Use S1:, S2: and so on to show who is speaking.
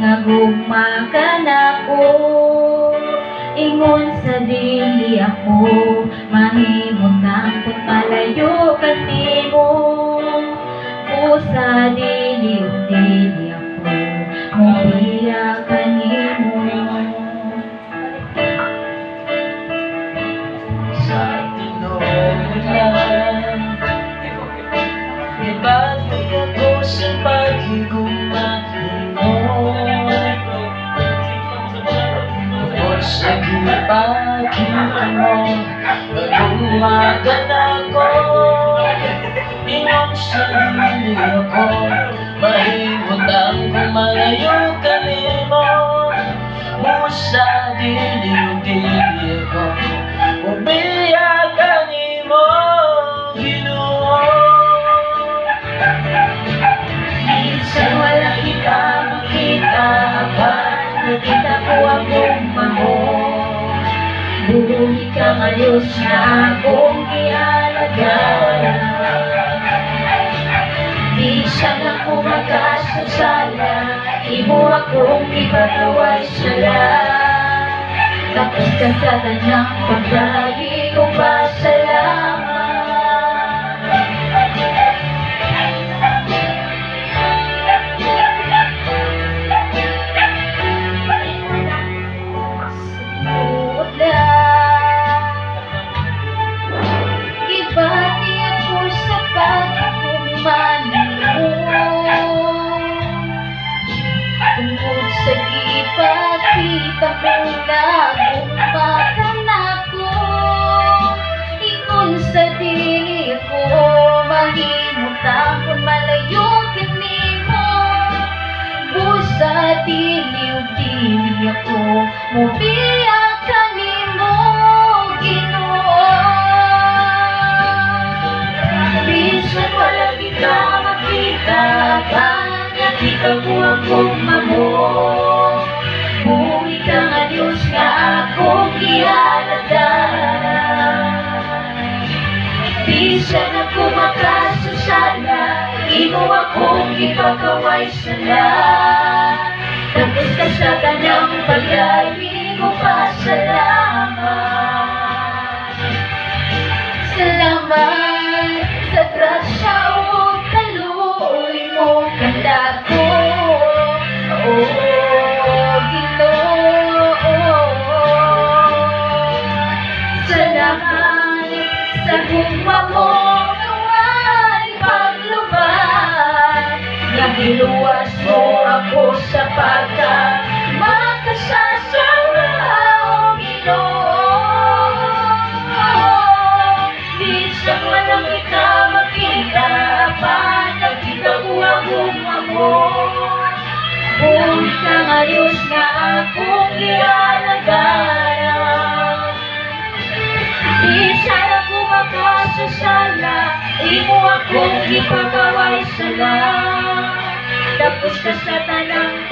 S1: nga gugma ka nako. Ingon sa dili ako mahimutang kung malayo ka nimo. Busa dili ako mobiya ka nimo.
S2: Sa tinulan ibati ako sa paghigugma mo. Bukod sa gipakita mo nagumagan ako. Ingon sa dili ako mahimutang kung malayo ka nimo. Busa dili ako umiya ka nimo, Ginoo.
S1: Minsan wala kita makita, apan nakita ko akong maho. Bubuhi ka ngayos na akong ialagala. Di sana ko makasusala, imo akong ipagaway sala. Tapos ka sa tanang pagdagi ko pasalamat. Ibati ako sa pagkumanin mo. Tungkol sa ipakita mo na gumakan ako. Ingon sa dili ko mahimutang kung malayo ka nimo. Busa dili ako mobiya ka nimo, Ginoo. Bisan wala kita makita, nakita ko akong maho. Buhi ka nga Diyos nga akong ialagala. Bisan ako makasusala, imo akong ipagaway sala. Tapos ka sa tanang pagdali ko pasalamat. Salamat sa grasya o kaluoy mo kadako, oh Ginoo. Salamat sa gugma mo naway paglubad. Nagiluwas mo ako sa pagka makasasawa, oh Ginoo. Bisan walang kita makita, apan nakita ko akong amor. Buhi ka ngayos na akong ialagala. Bisan ako makasusala, imo akong ipagaway sala. Tapos ka sa tanang